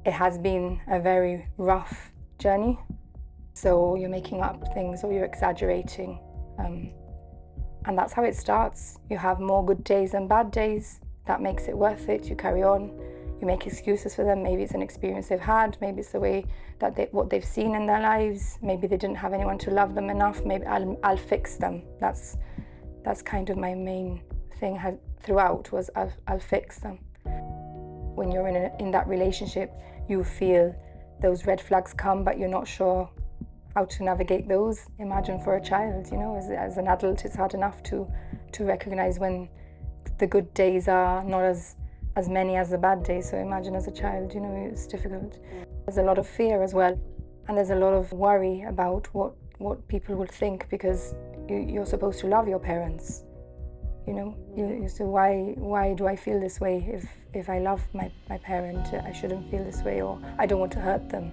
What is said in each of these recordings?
It has been a very rough journey. So you're making up things or you're exaggerating. And that's how it starts. You have more good days than bad days. That makes it worth it. You carry on. You make excuses for them. Maybe it's an experience they've had. Maybe it's the way that what they've seen in their lives. Maybe they didn't have anyone to love them enough. Maybe I'll fix them. That's kind of my main thing throughout was I'll fix them. When you're in that relationship, you feel those red flags come, but you're not sure how to navigate those. Imagine for a child, you know, as an adult, it's hard enough to recognize when the good days are not as many as the bad days. So imagine as a child, you know, it's difficult. There's a lot of fear as well, and there's a lot of worry about what people will think, because you're supposed to love your parents. You know, you say, why do I feel this way? If I love my parent, I shouldn't feel this way, or I don't want to hurt them.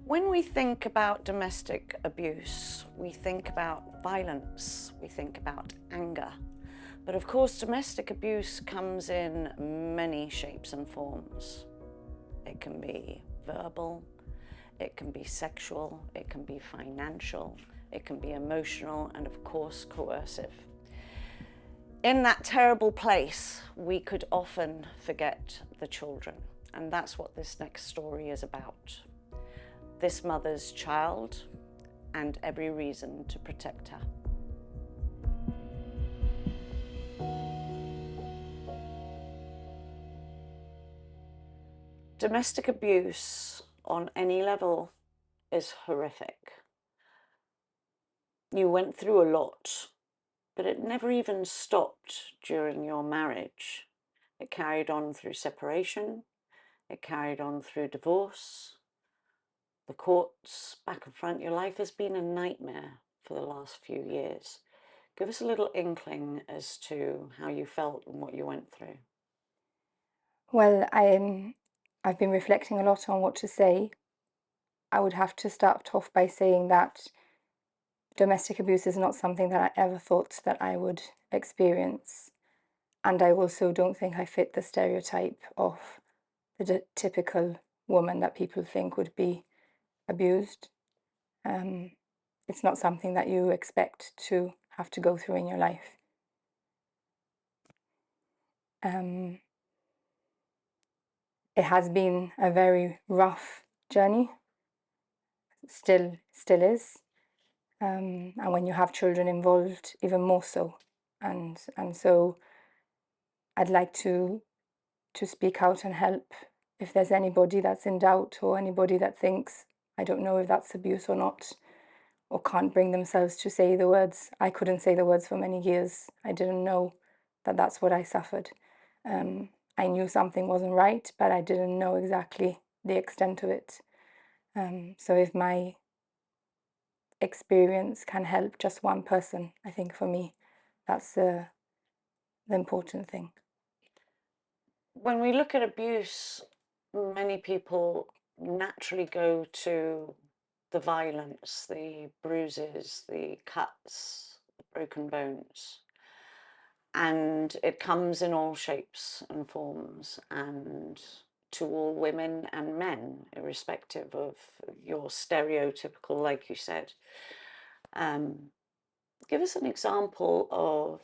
When we think about domestic abuse, we think about violence, we think about anger. But of course, domestic abuse comes in many shapes and forms. It can be verbal, it can be sexual, it can be financial, it can be emotional, and of course, coercive. In that terrible place, we could often forget the children, and that's what this next story is about. This mother's child, and every reason to protect her. Domestic abuse on any level is horrific. You went through a lot, but it never even stopped during your marriage. It carried on through separation, it carried on through divorce, the courts, back and front. Your life has been a nightmare for the last few years. Give us a little inkling as to how you felt and what you went through. Well, I've been reflecting a lot on what to say. I would have to start off by saying that domestic abuse is not something that I ever thought that I would experience. And I also don't think I fit the stereotype of the typical woman that people think would be abused. It's not something that you expect to have to go through in your life. It has been a very rough journey, still is, and when you have children involved, even more so. And so I'd like to speak out and help if there's anybody that's in doubt, or anybody that thinks, I don't know if that's abuse or not, or can't bring themselves to say the words. I couldn't say the words for many years. I didn't know that that's what I suffered. I knew something wasn't right, but I didn't know exactly the extent of it. So if my experience can help just one person, I think for me, that's the important thing. When we look at abuse, many people naturally go to the violence, the bruises, the cuts, the broken bones. And it comes in all shapes and forms, and to all women and men, irrespective of your stereotypical, like you said. Give us an example of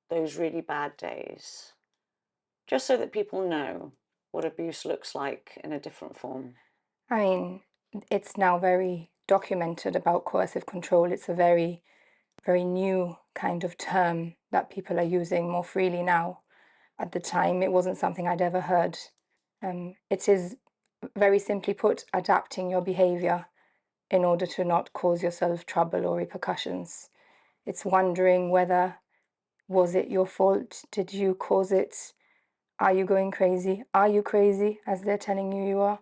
those really bad days, just so that people know what abuse looks like in a different form. I mean, it's now very documented about coercive control. It's a very, very new kind of term that people are using more freely now. At the time, it wasn't something I'd ever heard. It is, very simply put, adapting your behavior in order to not cause yourself trouble or repercussions. It's wondering whether, was it your fault? Did you cause it? Are you going crazy? Are you crazy, as they're telling you are?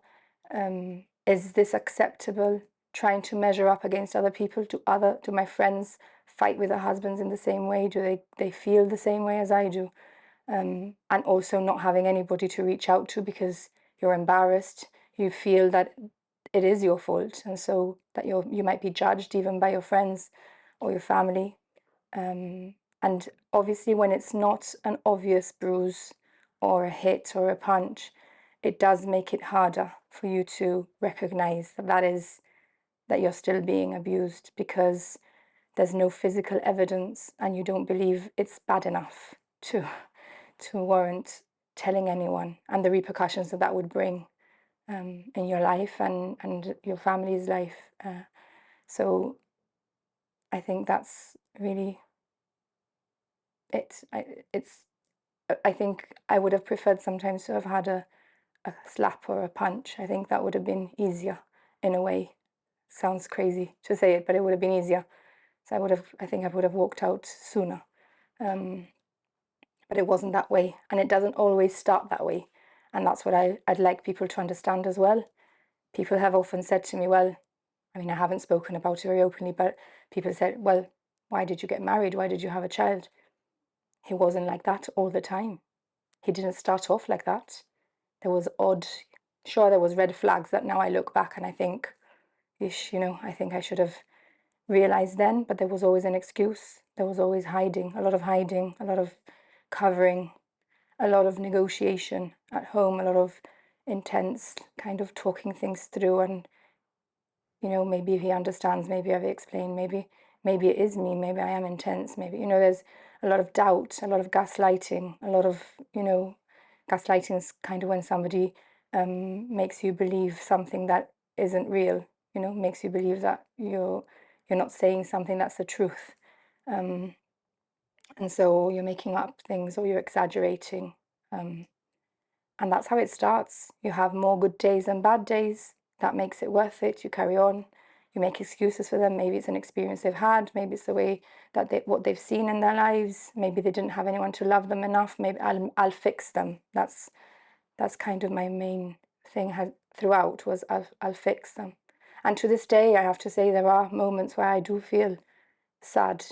Is this acceptable? Trying to measure up against other people. Do my friends fight with their husbands in the same way? Do they feel the same way as I do? And also not having anybody to reach out to because you're embarrassed. You feel that it is your fault, and so that you might be judged even by your friends or your family. And obviously when it's not an obvious bruise or a hit or a punch, it does make it harder for you to recognize that you're still being abused, because there's no physical evidence and you don't believe it's bad enough to warrant telling anyone, and the repercussions that would bring in your life and your family's life. So I think that's really it. I think I would have preferred sometimes to have had a slap or a punch. I think that would have been easier in a way. Sounds crazy to say it, but it would have been easier. So I think I would have walked out sooner. Um, but it wasn't that way, and it doesn't always start that way. And that's what I'd like people to understand as well. People have often said to me, well, I mean, I haven't spoken about it very openly, but people said, well, why did you get married? Why did you have a child? He wasn't like that all the time. He didn't start off like that. There was sure, there was red flags that now I look back and I think, ish, I think I should have realized then, but there was always an excuse. There was always hiding, a lot of covering, a lot of negotiation at home, a lot of intense kind of talking things through. And maybe if he understands, maybe I've explained, maybe it is me, maybe I am intense, maybe there's a lot of doubt, a lot of gaslighting, a lot of gaslighting is kind of when somebody makes you believe something that isn't real, makes you believe that you're not saying something that's the truth. And so you're making up things or you're exaggerating. And that's how it starts. You have more good days than bad days. That makes it worth it. You carry on. You make excuses for them. Maybe it's an experience they've had. Maybe it's the way that what they've seen in their lives. Maybe they didn't have anyone to love them enough. Maybe I'll fix them. That's kind of my main thing throughout, was I'll fix them. And to this day, I have to say there are moments where I do feel sad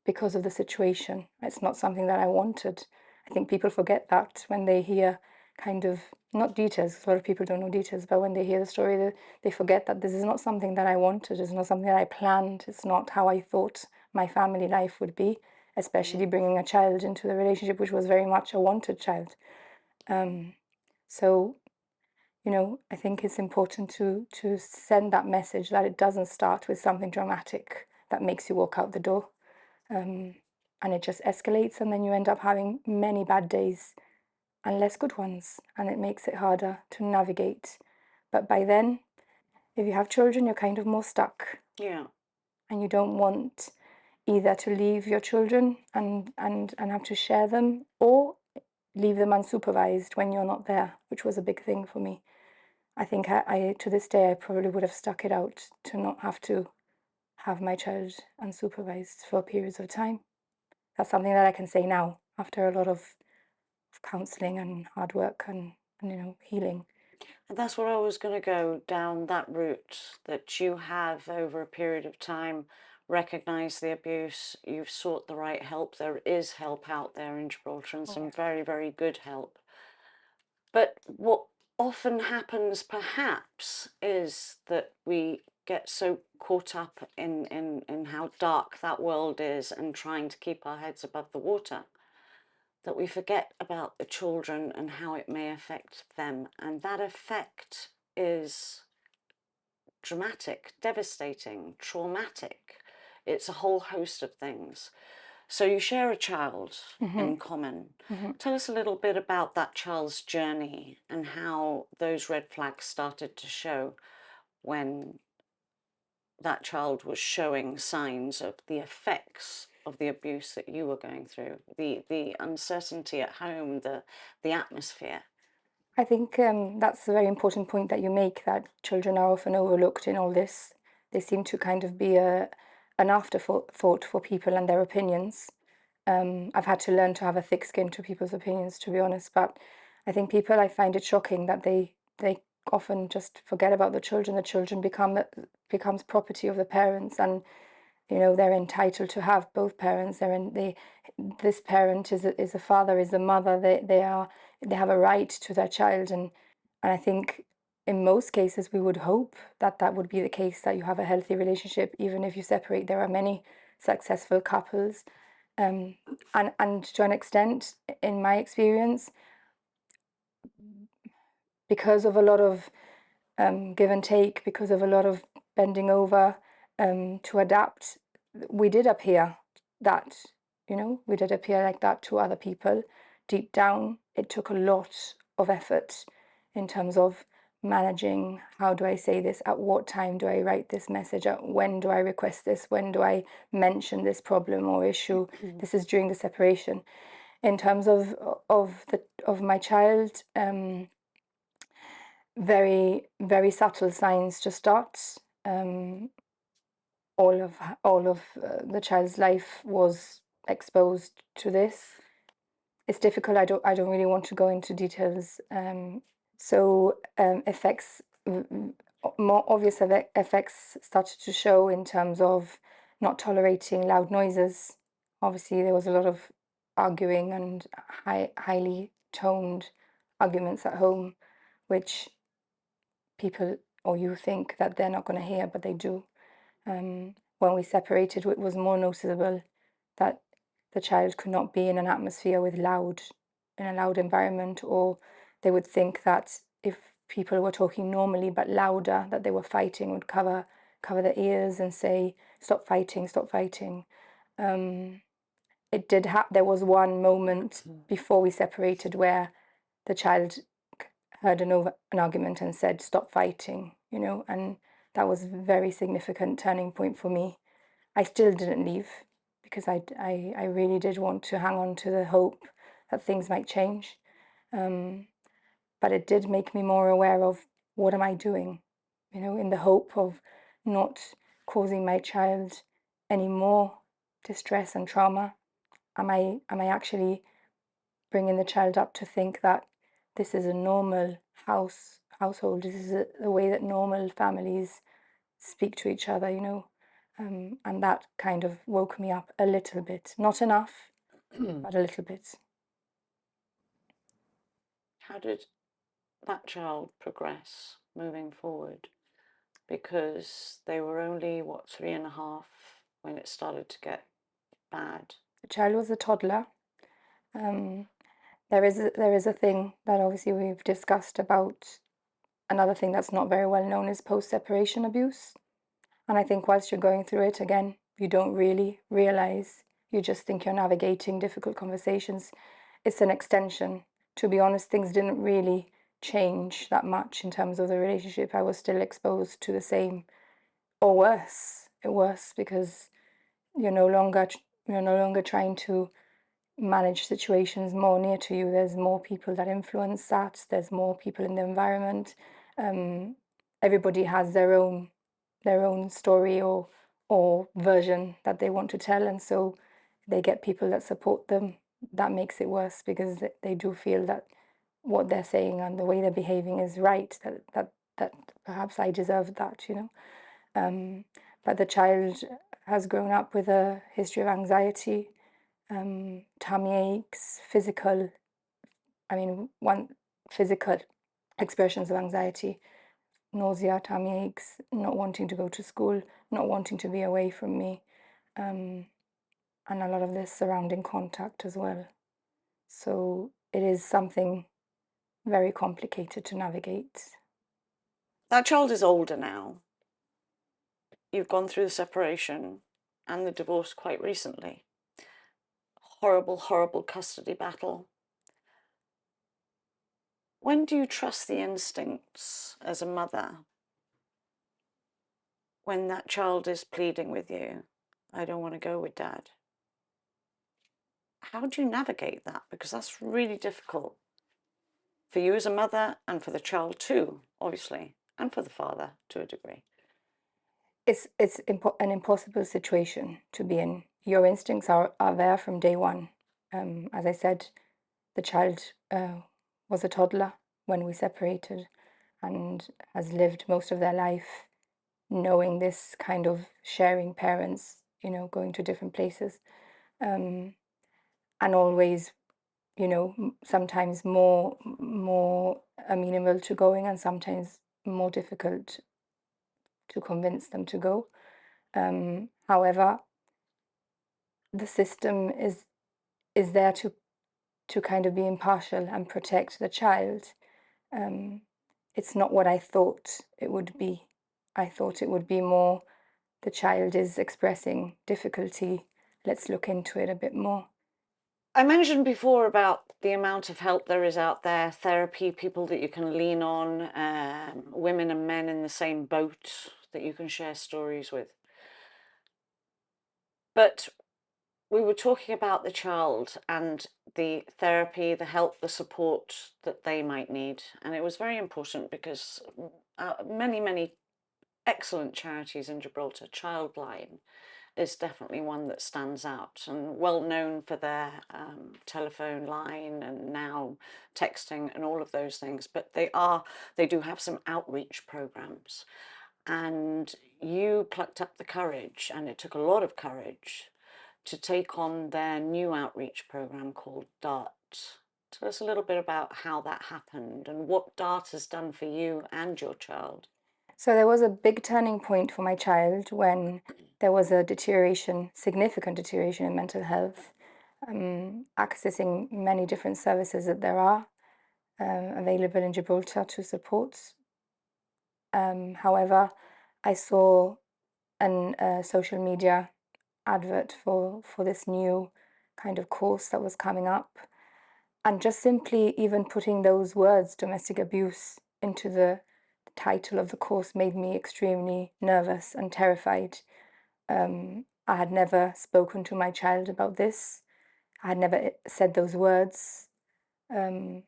because of the situation. It's not something that I wanted. I think people forget that when they hear kind of, not details, a lot of people don't know details, but when they hear the story, they forget that this is not something that I wanted. It's not something that I planned. It's not how I thought my family life would be, especially bringing a child into the relationship, which was very much a wanted child. So, I think it's important to send that message that it doesn't start with something dramatic that makes you walk out the door. And it just escalates, and then you end up having many bad days and less good ones, and it makes it harder to navigate. But by then, if you have children, you're kind of more stuck. Yeah. And you don't want either to leave your children and have to share them, or leave them unsupervised when you're not there, which was a big thing for me. I think I to this day, I probably would have stuck it out to not have to have my child unsupervised for periods of time. That's something that I can say now after a lot of counselling and hard work and healing. And that's where I was going to go down that route, that you have over a period of time recognized the abuse, you've sought the right help. There is help out there in Gibraltar, and some very, very good help. But what often happens perhaps is that we get so caught up in how dark that world is and trying to keep our heads above the water that we forget about the children and how it may affect them. And that effect is dramatic, devastating, traumatic. It's a whole host of things. So you share a child in common. Tell us a little bit about that child's journey and how those red flags started to show when that child was showing signs of the effects of the abuse that you were going through, the uncertainty at home, the atmosphere. I think that's a very important point that you make, that children are often overlooked in all this. They seem to kind of be an afterthought for people and their opinions. I've had to learn to have a thick skin to people's opinions, to be honest, but I think I find it shocking that they often just forget about the children. The children becomes property of the parents, and they're entitled to have both parents. This parent is a father, is a mother. They have a right to their child, and I think in most cases we would hope that that would be the case, that you have a healthy relationship even if you separate. There are many successful couples, and to an extent, in my experience, because of a lot of give and take, because of a lot of bending over to adapt, we did appear that, we did appear like that to other people. Deep down, it took a lot of effort in terms of managing, how do I say this, at what time do I write this message, when do I request this, when do I mention this problem or issue. This is during the separation. In terms of my child, very, very subtle signs to start. All of the child's life was exposed to this. It's difficult. I don't really want to go into details. Effects, more obvious effects started to show in terms of not tolerating loud noises. Obviously, there was a lot of arguing and highly toned arguments at home, which people or you think that they're not going to hear, but they do. When we separated, it was more noticeable that the child could not be in an atmosphere in a loud environment, or they would think that if people were talking normally but louder, that they were fighting, would cover their ears and say, "Stop fighting, stop fighting." There was one moment before we separated where the child heard an argument and said, "Stop fighting," and that was a very significant turning point for me. I still didn't leave because I really did want to hang on to the hope that things might change. But it did make me more aware of, what am I doing, in the hope of not causing my child any more distress and trauma. Am I actually bringing the child up to think that this is a normal household, this is the way that normal families speak to each other, and that kind of woke me up a little bit. Not enough, but a little bit. How did that child progress moving forward? Because they were only, 3.5 when it started to get bad. The child was a toddler. There is a thing that obviously we've discussed about. Another thing that's not very well known is post-separation abuse. And I think whilst you're going through it, again, you don't really realize. You just think you're navigating difficult conversations. It's an extension. To be honest, things didn't really change that much in terms of the relationship. I was still exposed to the same, or worse, because you're no longer trying to manage situations more near to you. There's more people that influence that. There's more people in the environment. Everybody has their own story or version that they want to tell, and so they get people that support them. That makes it worse because they do feel that what they're saying and the way they're behaving is right, that perhaps I deserve that, but the child has grown up with a history of anxiety, tummy aches, physical expressions of anxiety, nausea, tummy aches, not wanting to go to school, not wanting to be away from me, and a lot of this surrounding contact as well. So it is something very complicated to navigate. That child is older now. You've gone through the separation and the divorce quite recently. Horrible, horrible custody battle. When do you trust the instincts as a mother? When that child is pleading with you, "I don't want to go with Dad." How do you navigate that? Because that's really difficult for you as a mother and for the child too, obviously, and for the father to a degree. It's an impossible situation to be in. Your instincts are there from day one. As I said, the child was a toddler when we separated and has lived most of their life knowing this kind of sharing parents, going to different places, and always, sometimes more amenable to going and sometimes more difficult to convince them to go. However, the system is there to kind of be impartial and protect the child. it's not what I thought it would be. I thought it would be more the child is expressing difficulty. Let's look into it a bit more. I mentioned before about the amount of help there is out there, therapy, people that you can lean on, women and men in the same boat that you can share stories with. But we were talking about the child and the therapy, the help, the support that they might need. And it was very important because many excellent charities in Gibraltar, Childline is definitely one that stands out and well known for their telephone line and now texting and all of those things. But they do have some outreach programs. And you plucked up the courage, and it took a lot of courage to take on their new outreach program called DART. Tell us a little bit about how that happened and what DART has done for you and your child. So there was a big turning point for my child when there was a deterioration, significant deterioration in mental health, accessing many different services that there are available in Gibraltar to support. However, I saw a social media advert for this new kind of course that was coming up, and just simply even putting those words, domestic abuse, into the title of the course made me extremely nervous and terrified. I had never spoken to my child about this. I had never said those words. I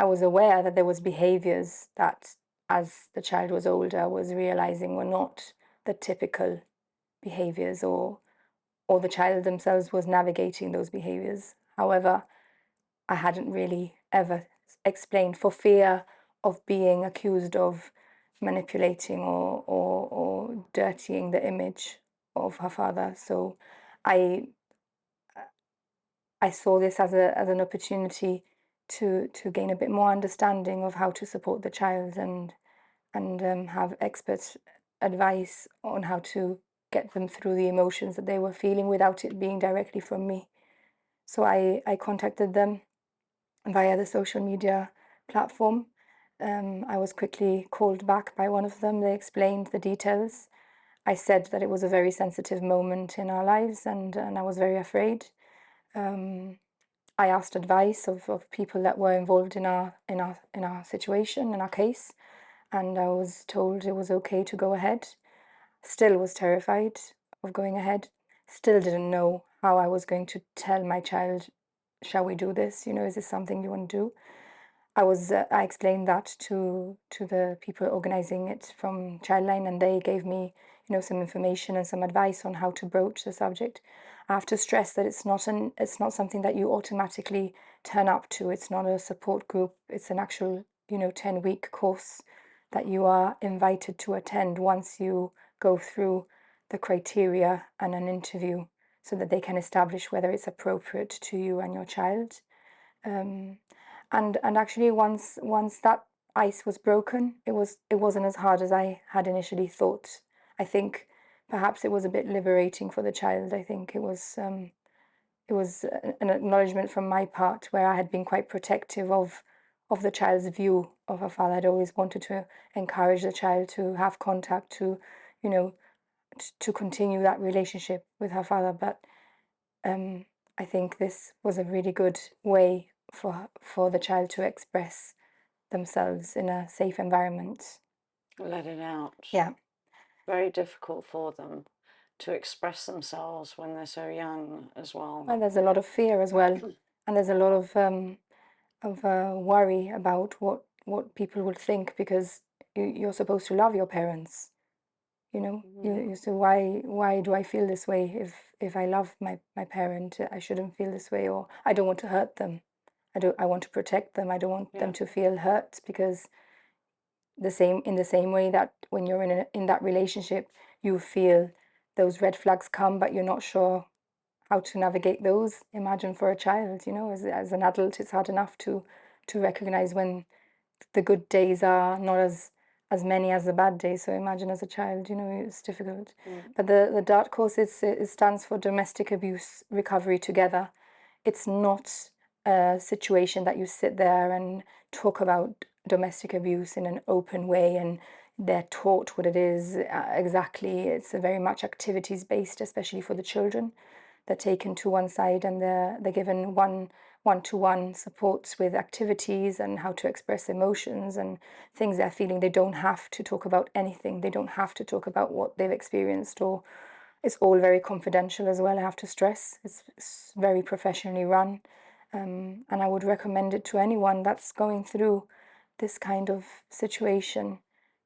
was aware that there was behaviors that, as the child was older, I was realizing were not the typical behaviors, or the child themselves was navigating those behaviors. However, I hadn't really ever explained for fear of being accused of manipulating or dirtying the image of her father. So I I saw this as an opportunity to gain a bit more understanding of how to support the child, and have expert advice on how to get them through the emotions that they were feeling without it being directly from me. So I contacted them via the social media platform. I was quickly called back by one of them. They explained the details. I said that it was a very sensitive moment in our lives, and I was very afraid. I asked advice of people that were involved in our situation, in our case, and I was told it was okay to go ahead. Still was terrified of going ahead. Still didn't know how I was going to tell my child, shall we do this? Is this something you want to do? I explained that to the people organizing it from Childline, and they gave me, some information and some advice on how to broach the subject. I have to stress that it's not something that you automatically turn up to. It's not a support group. It's an actual, 10-week course that you are invited to attend once you go through the criteria and an interview, so that they can establish whether it's appropriate to you and your child. And actually, once that ice was broken, it wasn't as hard as I had initially thought. I think perhaps it was a bit liberating for the child. I think it was an acknowledgement from my part, where I had been quite protective of the child's view of her father. I'd always wanted to encourage the child to have contact, to to continue that relationship with her father. But I think this was a really good way for the child to express themselves in a safe environment. Let it out. Yeah. Very difficult for them to express themselves when they're so young as well. And there's a lot of fear as well, and there's a lot of worry about what people will think, because you're supposed to love your parents. You say, why do I feel this way? If I love my parent, I shouldn't feel this way, or I don't want to hurt them. I want to protect them. I don't want them to feel hurt, because in the same way that when you're in that relationship, you feel those red flags come, but you're not sure how to navigate those. Imagine for a child, as an adult, it's hard enough to recognize when the good days are not as many as the bad days. So imagine as a child, it's difficult. But the DART course, it stands for Domestic Abuse Recovery Together. It's not a situation that you sit there and talk about domestic abuse in an open way and they're taught what it is exactly. It's very much activities based, especially for the children. They're taken to one side and they're given one-to-one supports with activities and how to express emotions and things they're feeling. They don't have to talk about anything. They don't have to talk about what they've experienced, or it's all very confidential as well, I have to stress. It's very professionally run. And I would recommend it to anyone that's going through this kind of situation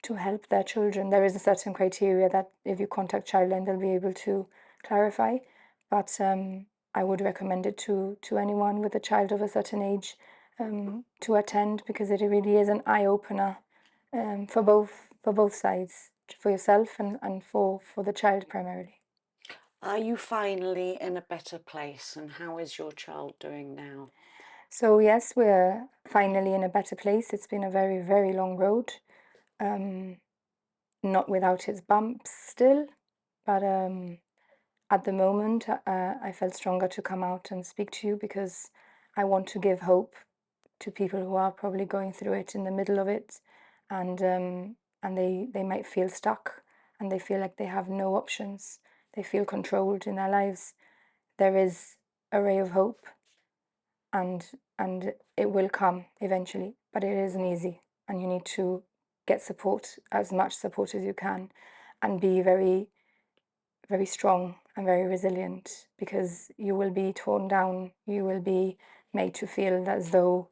to help their children. There is a certain criteria that if you contact Childline, they'll be able to clarify. But I would recommend it to anyone with a child of a certain age to attend, because it really is an eye-opener for both sides, for yourself and for the child primarily. Are you finally in a better place, and how is your child doing now? So yes, we're finally in a better place. It's been a very, very long road, not without its bumps still, but at the moment I felt stronger to come out and speak to you, because I want to give hope to people who are probably going through it, in the middle of it, and they might feel stuck and they feel like they have no options. They feel controlled in their lives. There is a ray of hope, and it will come eventually, but it isn't easy, and you need to get support, as much support as you can, and be very, very strong and very resilient, because you will be torn down. You will be made to feel as though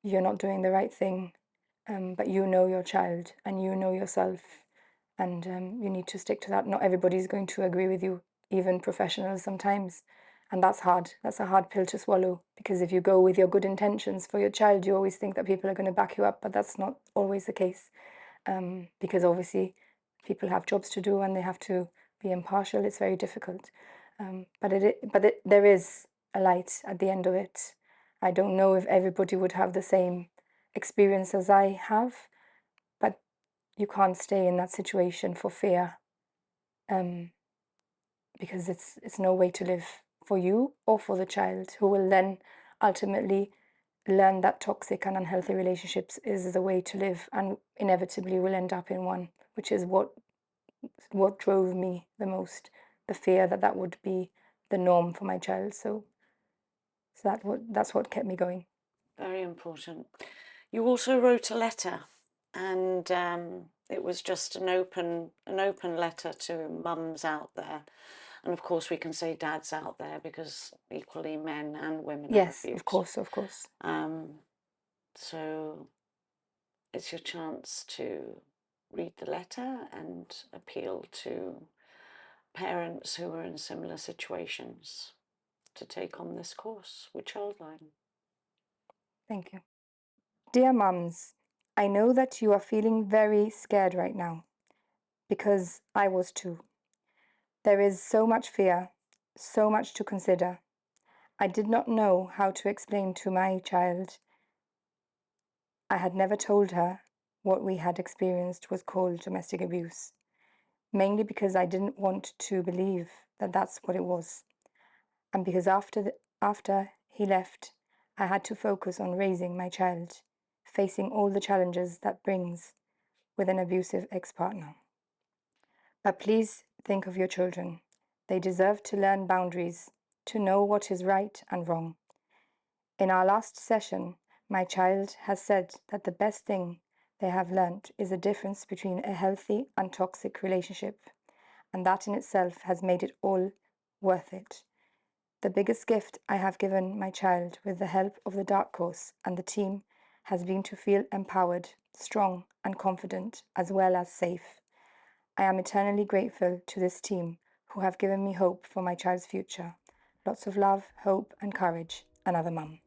you're not doing the right thing, but you know your child and you know yourself, and you need to stick to that. Not everybody's going to agree with you, even professionals sometimes, and that's hard. That's a hard pill to swallow, because if you go with your good intentions for your child, you always think that people are going to back you up, but that's not always the case, because obviously people have jobs to do and they have to be impartial. It's very difficult, but there is a light at the end of it. I don't know if everybody would have the same experience as I have, but you can't stay in that situation for fear, because it's no way to live for you or for the child, who will then ultimately learn that toxic and unhealthy relationships is the way to live, and inevitably will end up in one, which is what drove me the most, the fear that that would be the norm for my child. So that's what kept me going. Very important. You also wrote a letter, and it was just an open letter to mums out there, and of course we can say dads out there, because equally men and women are Yes, abused. of course. So it's your chance to read the letter and appeal to parents who are in similar situations to take on this course with Childline. Thank you. Dear mums, I know that you are feeling very scared right now, because I was too. There is so much fear, so much to consider. I did not know how to explain to my child. I had never told her what we had experienced was called domestic abuse, mainly because I didn't want to believe that that's what it was. And because after he left, I had to focus on raising my child, facing all the challenges that brings with an abusive ex-partner. But please think of your children. They deserve to learn boundaries, to know what is right and wrong. In our last session, my child has said that the best thing they have learnt is the difference between a healthy and toxic relationship, and that in itself has made it all worth it. The biggest gift I have given my child with the help of the Dark Course and the team has been to feel empowered, strong and confident, as well as safe. I am eternally grateful to this team who have given me hope for my child's future. Lots of love, hope and courage. Another mum.